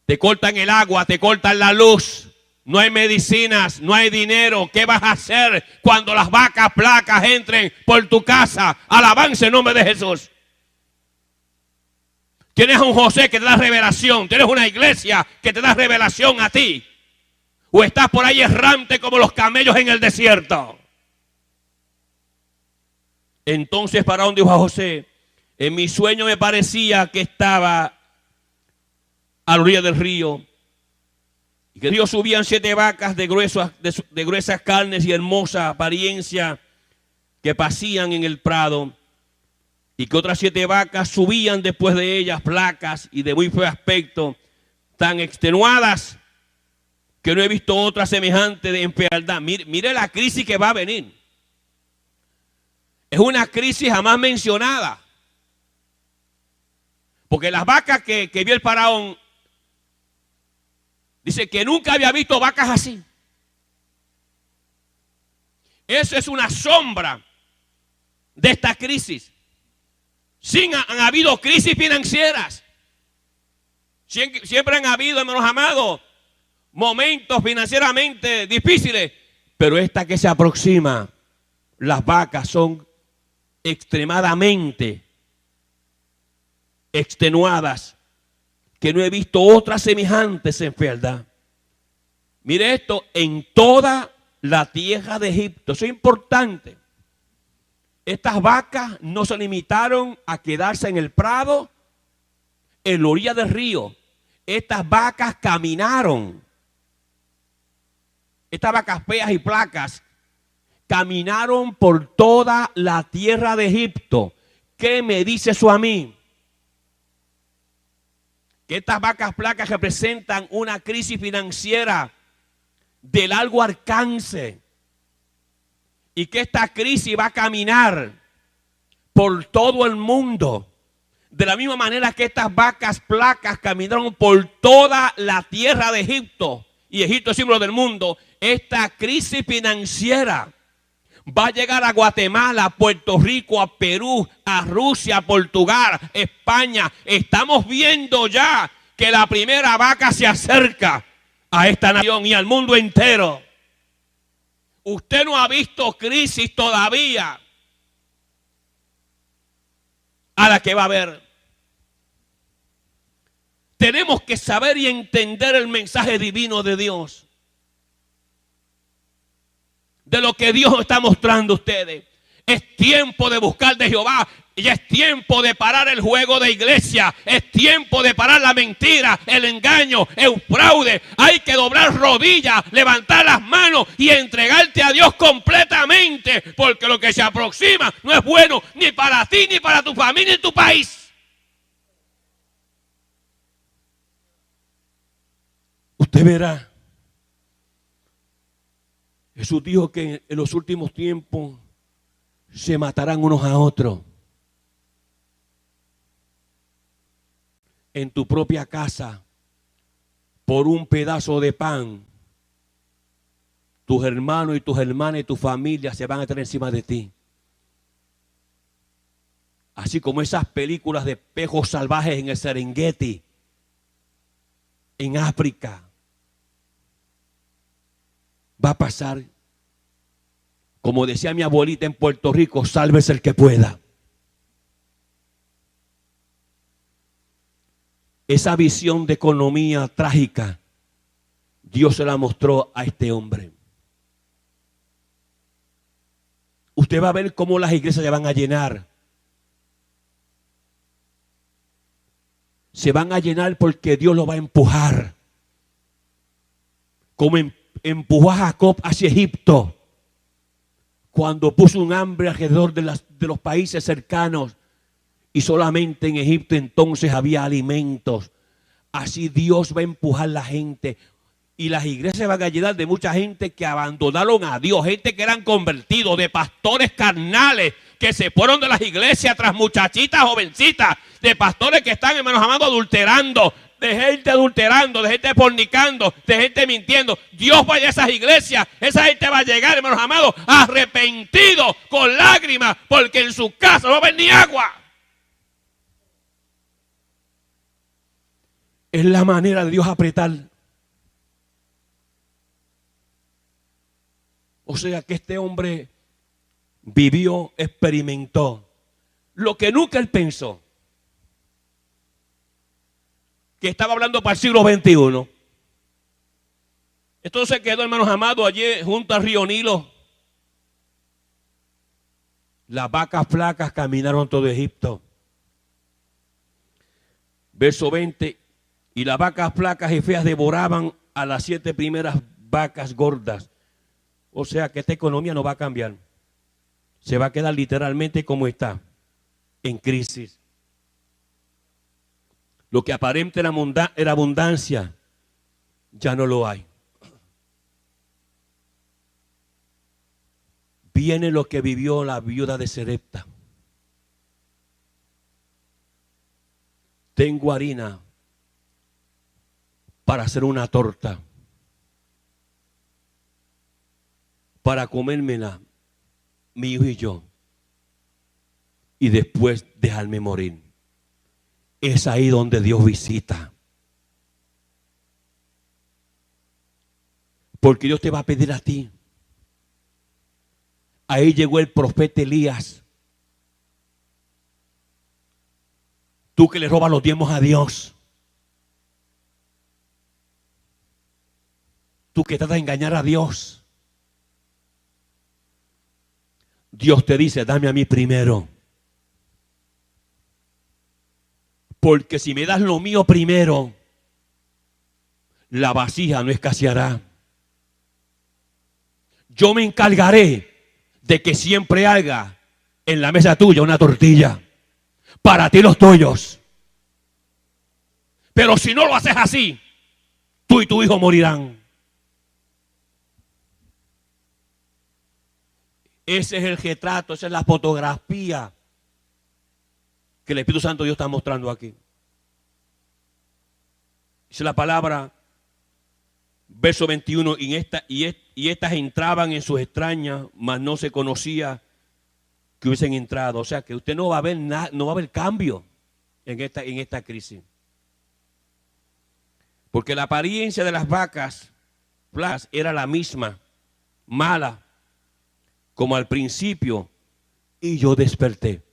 te cortan el agua, te cortan la luz, no hay medicinas, no hay dinero. ¿Qué vas a hacer cuando las vacas flacas entren por tu casa? Alabanza en nombre de Jesús. Tienes a un José que te da revelación, tienes una iglesia que te da revelación a ti. O estás por ahí errante como los camellos en el desierto. Entonces Faraón dijo a José, en mi sueño me parecía que estaba a la orilla del río. Y que del río subían 7 vacas de gruesas carnes y hermosa apariencia que pasían en el prado. Y que otras 7 vacas subían después de ellas, flacas y de muy feo aspecto, tan extenuadas que no he visto otra semejante de fealdad. Mire la crisis que va a venir. Es una crisis jamás mencionada. Porque las vacas que vio el faraón, dice que nunca había visto vacas así. Eso es una sombra de esta crisis. Sí han habido crisis financieras. Siempre han habido, hermanos amados, momentos financieramente difíciles. Pero esta que se aproxima, las vacas son extremadamente extenuadas, que no he visto otras semejantes en fealdad. Mire esto, en toda la tierra de Egipto. Eso es importante. Estas vacas no se limitaron a quedarse en el prado, en la orilla del río. Estas vacas caminaron. Estas vacas feas y flacas caminaron por toda la tierra de Egipto. ¿Qué me dice eso a mí? Que estas vacas flacas representan una crisis financiera de largo alcance. Y que esta crisis va a caminar por todo el mundo. De la misma manera que estas vacas flacas caminaron por toda la tierra de Egipto. y Egipto es símbolo del mundo, esta crisis financiera va a llegar a Guatemala, a Puerto Rico, a Perú, a Rusia, a Portugal, España. Estamos viendo ya que la primera vaca se acerca a esta nación y al mundo entero. Usted no ha visto crisis todavía a la que va a haber. Tenemos que saber y entender el mensaje divino de Dios, de lo que Dios está mostrando a ustedes. Es tiempo de buscar de Jehová. Y es tiempo de parar el juego de iglesia. Es tiempo de parar la mentira, el engaño, el fraude. Hay que doblar rodillas, levantar las manos y entregarte a Dios completamente. Porque lo que se aproxima no es bueno ni para ti, ni para tu familia, ni tu país. Usted verá. Jesús dijo que en los últimos tiempos se matarán unos a otros. En tu propia casa, por un pedazo de pan, tus hermanos y tus hermanas y tu familia se van a tener encima de ti. Así como esas películas de pejos salvajes en el Serengeti, en África. Va a pasar, como decía mi abuelita en Puerto Rico, sálvese el que pueda. Esa visión de economía trágica, Dios se la mostró a este hombre. Usted va a ver cómo las iglesias se van a llenar. Se van a llenar porque Dios lo va a empujar. Como empujó a Jacob hacia Egipto, cuando puso un hambre alrededor de los países cercanos y solamente en Egipto entonces había alimentos. Así Dios va a empujar a la gente y las iglesias van a llenar de mucha gente que abandonaron a Dios, gente que eran convertidos, de pastores carnales que se fueron de las iglesias tras muchachitas jovencitas, de pastores que están, hermanos amados, adulterando, de gente adulterando, de gente fornicando, de gente mintiendo. Dios vaya a esas iglesias, esa gente va a llegar, hermanos amados, arrepentido, con lágrimas, porque en su casa no va a haber ni agua. Es la manera de Dios apretar. O sea que este hombre vivió, experimentó lo que nunca él pensó. Que estaba hablando para el siglo XXI. Entonces quedó, hermanos amados, allí junto al río Nilo. Las vacas flacas caminaron todo Egipto. Verso 20. Y las vacas flacas y feas devoraban a las 7 primeras vacas gordas. O sea que esta economía no va a cambiar. Se va a quedar literalmente como está, en crisis. Lo que aparente era abundancia, ya no lo hay. Viene lo que vivió la viuda de Sarepta. Tengo harina para hacer una torta, para comérmela mi hijo y yo, y después dejarme morir. Es ahí donde Dios visita. Porque Dios te va a pedir a ti. Ahí llegó el profeta Elías. Tú que le robas los diezmos a Dios. Tú que tratas de engañar a Dios. Dios te dice, dame a mí primero. Porque si me das lo mío primero, la vasija no escaseará. Yo me encargaré de que siempre haga en la mesa tuya una tortilla. Para ti los tuyos. Pero si no lo haces así, tú y tu hijo morirán. Ese es el retrato, esa es la fotografía que el Espíritu Santo Dios está mostrando aquí. Dice la palabra Verso 21, y estas entraban en sus extrañas, mas no se conocía que hubiesen entrado. O sea que usted no va a ver nada, no va a haber cambio en esta crisis. Porque la apariencia de las vacas era la misma, mala, como al principio, y yo desperté.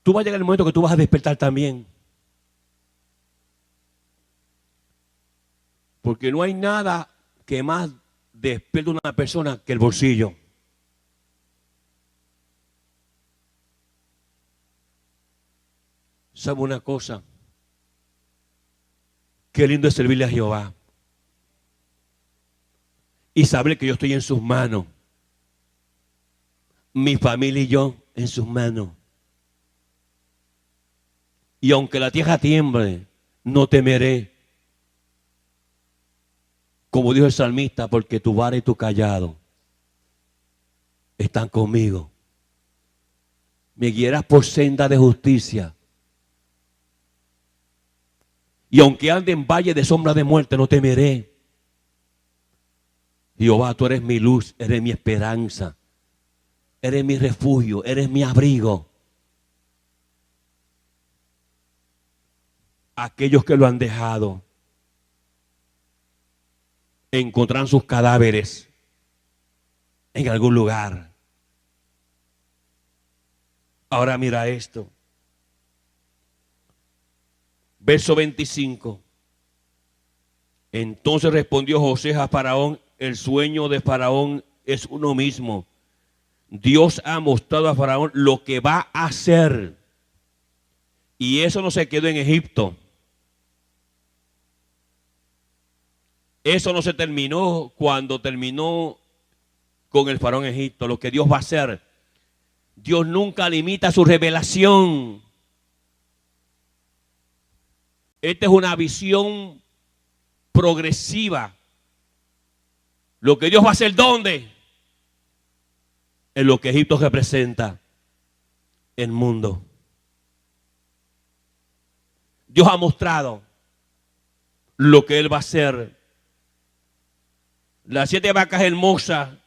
Tú va a llegar el momento que tú vas a despertar también. Porque no hay nada que más despierte a una persona que el bolsillo. ¿Sabe una cosa? Qué lindo es servirle a Jehová. Y saber que yo estoy en sus manos. Mi familia y yo en sus manos. Y aunque la tierra tiemble, no temeré. Como dijo el salmista, porque tu vara y tu callado están conmigo. Me guiarás por senda de justicia. Y aunque ande en valle de sombra de muerte, no temeré. Jehová, tú eres mi luz, eres mi esperanza. Eres mi refugio, eres mi abrigo. Aquellos que lo han dejado encontrarán sus cadáveres en algún lugar. Ahora mira esto. Verso 25. Entonces respondió José a Faraón: el sueño de Faraón es uno mismo. Dios ha mostrado a Faraón lo que va a hacer. Y eso no se quedó en Egipto. Eso no se terminó cuando terminó con el faraón Egipto. Lo que Dios va a hacer. Dios nunca limita su revelación. Esta es una visión progresiva. Lo que Dios va a hacer, ¿dónde? En lo que Egipto representa. El mundo. Dios ha mostrado lo que Él va a hacer. Las 7 vacas hermosas,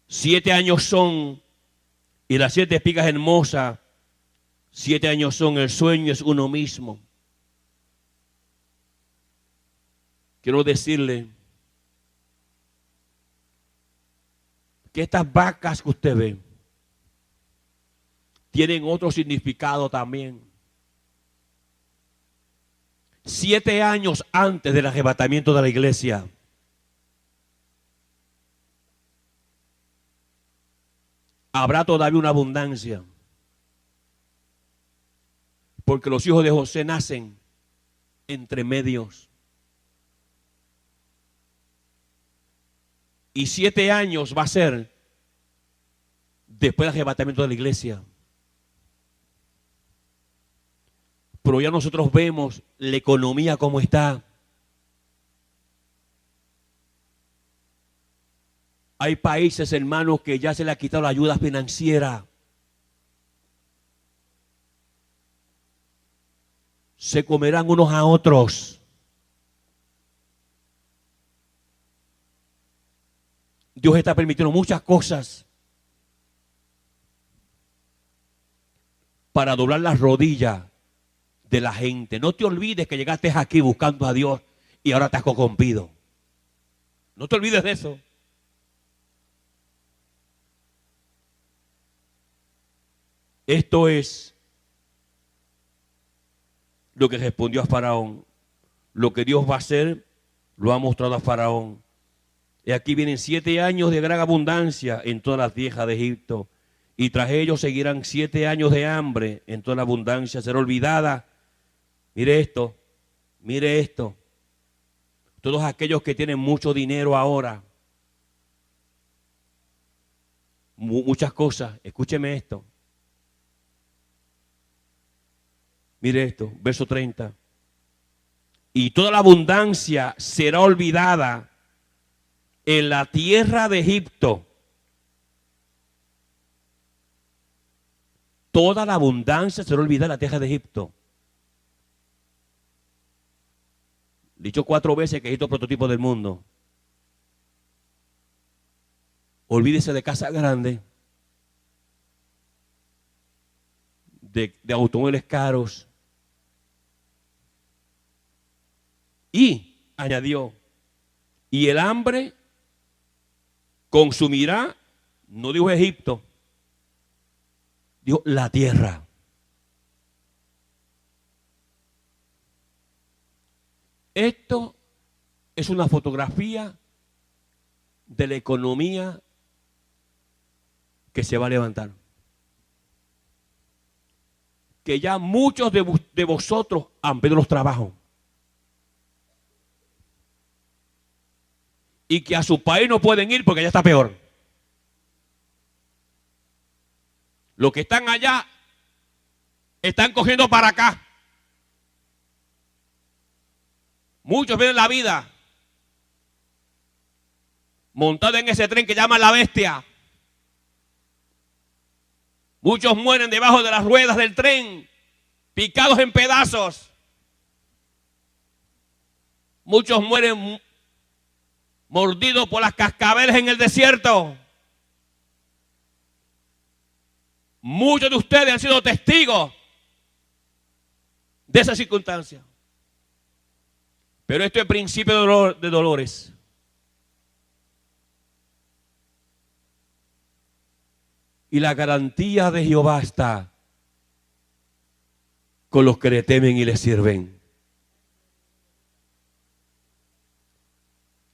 7 años son. Y las 7 espigas hermosas, 7 años son. El sueño es uno mismo. Quiero decirle que estas vacas que usted ve tienen otro significado también. 7 años antes del arrebatamiento de la iglesia, habrá todavía una abundancia. Porque los hijos de José nacen entre medios. Y 7 años va a ser después del arrebatamiento de la iglesia. Pero ya nosotros vemos la economía como está. Hay países, hermanos, que ya se les ha quitado la ayuda financiera. Se comerán unos a otros. Dios está permitiendo muchas cosas para doblar las rodillas de la gente. No te olvides que llegaste aquí buscando a Dios y ahora te has corrompido. No te olvides de eso. Esto es lo que respondió a Faraón. Lo que Dios va a hacer lo ha mostrado a Faraón. Y aquí vienen 7 años de gran abundancia en todas las tierras de Egipto. Y tras ellos seguirán 7 años de hambre en toda la abundancia. Será olvidada. Mire esto, mire esto. Todos aquellos que tienen mucho dinero ahora. Muchas cosas. Escúcheme esto. Mire esto, verso 30. Y toda la abundancia será olvidada en la tierra de Egipto. Toda la abundancia será olvidada en la tierra de Egipto. Dicho 4 veces que Egipto es el prototipo del mundo. Olvídese de casas grandes, de automóviles caros. Y añadió, y el hambre consumirá, no dijo Egipto, dijo la tierra. Esto es una fotografía de la economía que se va a levantar. Que ya muchos de vosotros han perdido los trabajos. Y que a su país no pueden ir porque ya está peor. Los que están allá están cogiendo para acá. Muchos ven la vida montada en ese tren que llaman la bestia. Muchos mueren debajo de las ruedas del tren, picados en pedazos. Muchos mueren mordidos por las cascabeles en el desierto. Muchos de ustedes han sido testigos de esa circunstancia. Pero esto es principio de dolores. Y la garantía de Jehová está con los que le temen y le sirven.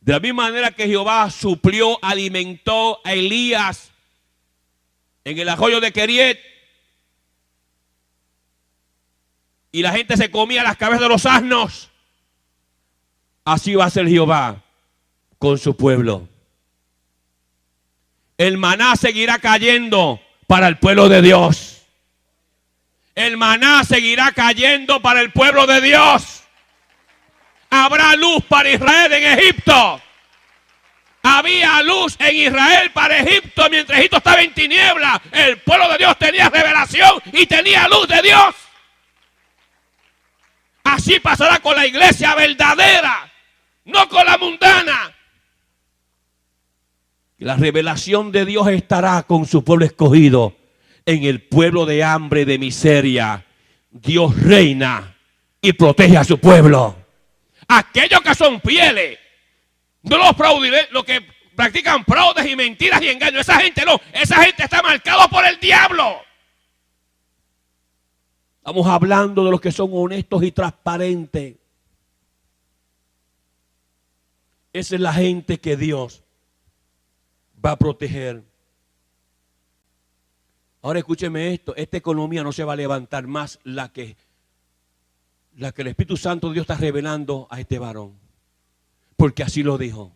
De la misma manera que Jehová suplió, alimentó a Elías en el arroyo de Keriet, y la gente se comía las cabezas de los asnos, así va a ser Jehová con su pueblo. El maná seguirá cayendo para el pueblo de Dios. El maná seguirá cayendo para el pueblo de Dios. Habrá luz para Israel en Egipto. Había luz en Israel para Egipto mientras Egipto estaba en tiniebla. El pueblo de Dios tenía revelación y tenía luz de Dios. Así pasará con la iglesia verdadera, no con la mundana. La revelación de Dios estará con su pueblo escogido. En el pueblo de hambre y de miseria, Dios reina y protege a su pueblo. Aquellos que son fieles, no los fraudulentos, los que practican fraudes y mentiras y engaños, esa gente no, esa gente está marcada por el diablo. Estamos hablando de los que son honestos y transparentes. Esa es la gente que Dios va a proteger. Ahora escúcheme esto, esta economía no se va a levantar más la que el Espíritu Santo de Dios está revelando a este varón. Porque así lo dijo.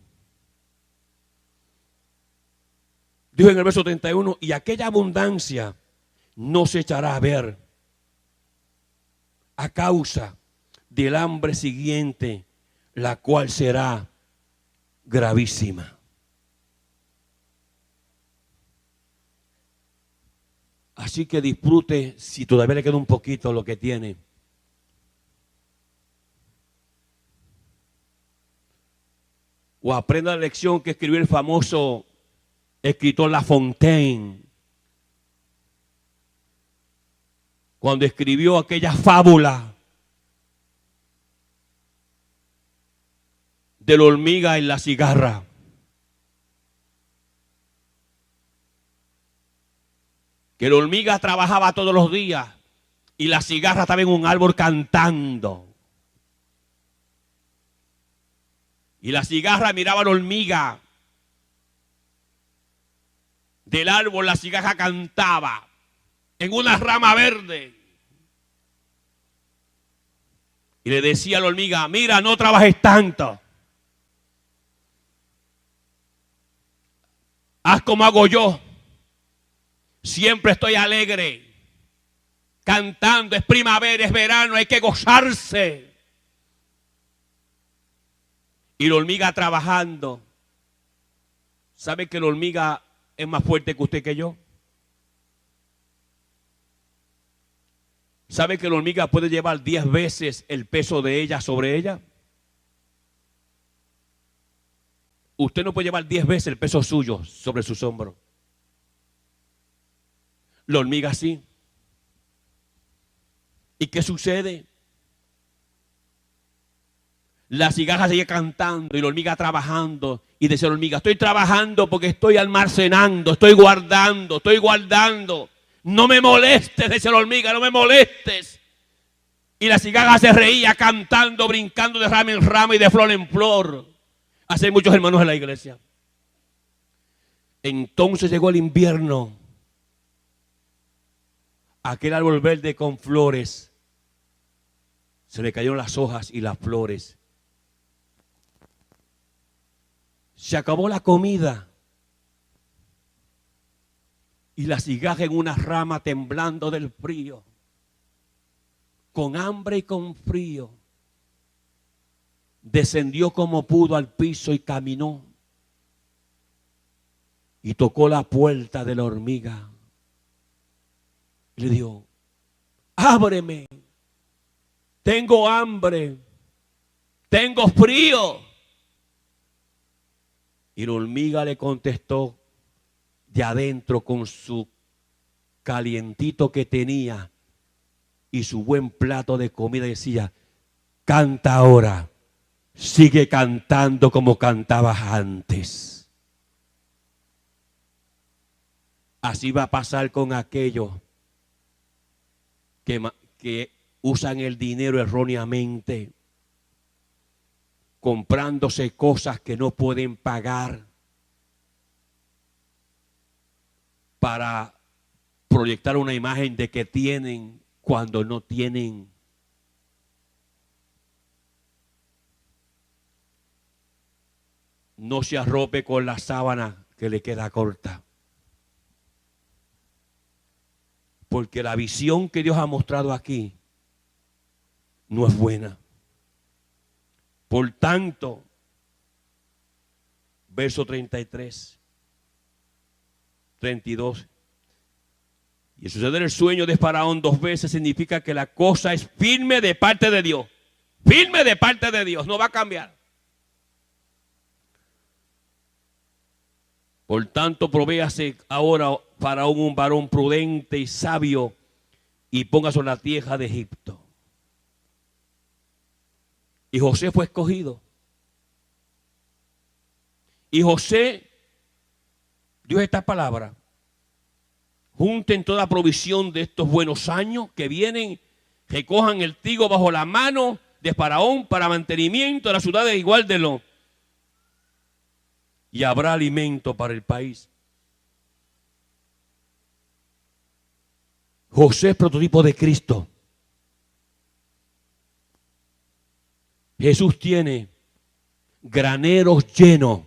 Dijo en el verso 31, y aquella abundancia no se echará a ver a causa del hambre siguiente, la cual será gravísima. Así que disfrute, si todavía le queda un poquito lo que tiene. O aprenda la lección que escribió el famoso escritor La Fontaine. Cuando escribió aquella fábula de la hormiga y la cigarra. Que la hormiga trabajaba todos los días y la cigarra estaba en un árbol cantando. Y la cigarra miraba a la hormiga. Del árbol la cigarra cantaba en una rama verde. Y le decía a la hormiga, mira, no trabajes tanto. Haz como hago yo. Siempre estoy alegre, cantando, es primavera, es verano, hay que gozarse. Y la hormiga trabajando. ¿Sabe que la hormiga es más fuerte que usted y que yo? ¿Sabe que la hormiga puede llevar 10 veces el peso de ella sobre ella? Usted no puede llevar 10 veces el peso suyo sobre sus hombros. La hormiga sí. ¿Y qué sucede? La cigarra sigue cantando y la hormiga trabajando. Y dice la hormiga, estoy trabajando porque estoy almacenando, estoy guardando. No me molestes, dice la hormiga, no me molestes. Y la cigarra se reía cantando, brincando de rama en rama y de flor en flor. Así hay muchos hermanos en la iglesia. Entonces llegó el invierno. Aquel árbol verde con flores. Se le cayeron las hojas y las flores. Se acabó la comida. Y la cigarra en una rama temblando del frío. Con hambre y con frío. Descendió como pudo al piso y caminó. Y tocó la puerta de la hormiga. Y le dijo, ábreme. Tengo hambre. Tengo frío. Y la hormiga le contestó de adentro con su calientito que tenía y su buen plato de comida. Decía, canta ahora. Sigue cantando como cantabas antes. Así va a pasar con aquellos que usan el dinero erróneamente, comprándose cosas que no pueden pagar para proyectar una imagen de que tienen cuando no tienen. No se arrope con la sábana que le queda corta. Porque la visión que Dios ha mostrado aquí no es buena. Por tanto, verso 33, 32. Y suceder el sueño de Faraón 2 veces significa que la cosa es firme de parte de Dios. Firme de parte de Dios, no va a cambiar. Por tanto, provéase ahora Faraón un varón prudente y sabio y póngase en la tierra de Egipto. Y José fue escogido. Y José dio esta palabra. Junten toda provisión de estos buenos años que vienen, recojan el trigo bajo la mano de Faraón para mantenimiento de las ciudades igual de lo. Y habrá alimento para el país. José es prototipo de Cristo. Jesús tiene graneros llenos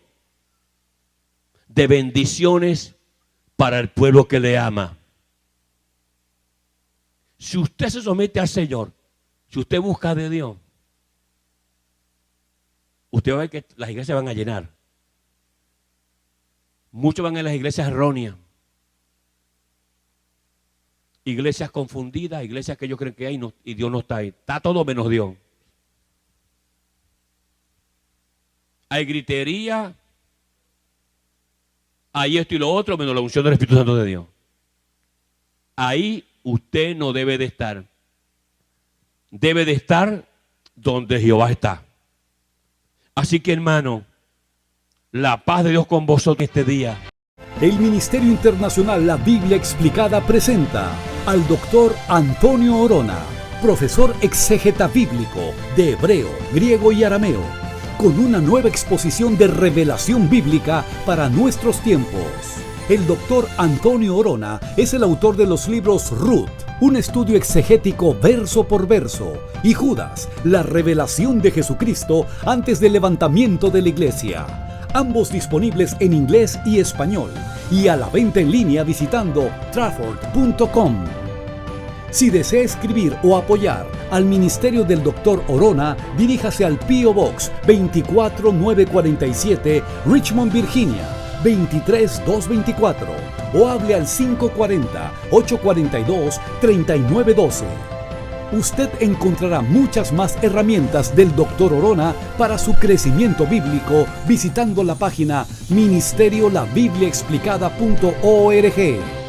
de bendiciones para el pueblo que le ama. Si usted se somete al Señor, si usted busca de Dios, usted va a ver que las iglesias van a llenar. Muchos van a las iglesias erróneas. Iglesias confundidas, iglesias que ellos creen que hay y Dios no está ahí. Está todo menos Dios. Hay gritería, hay esto y lo otro, menos la unción del Espíritu Santo de Dios. Ahí usted no debe de estar. Debe de estar donde Jehová está. Así que, hermano, la paz de Dios con vosotros este día. El Ministerio Internacional La Biblia Explicada presenta al doctor Antonio Orona, profesor exégeta bíblico de hebreo, griego y arameo, con una nueva exposición de revelación bíblica para nuestros tiempos. El doctor Antonio Orona es el autor de los libros Ruth, un estudio exegético verso por verso, y Judas, la revelación de Jesucristo antes del levantamiento de la iglesia. Ambos disponibles en inglés y español, y a la venta en línea visitando trafford.com. Si desea escribir o apoyar al ministerio del Dr. Orona, diríjase al P.O. Box 24947, Richmond, Virginia 23224, o hable al 540-842-3912. Usted encontrará muchas más herramientas del Dr. Orona para su crecimiento bíblico visitando la página ministeriolabibliaexplicada.org.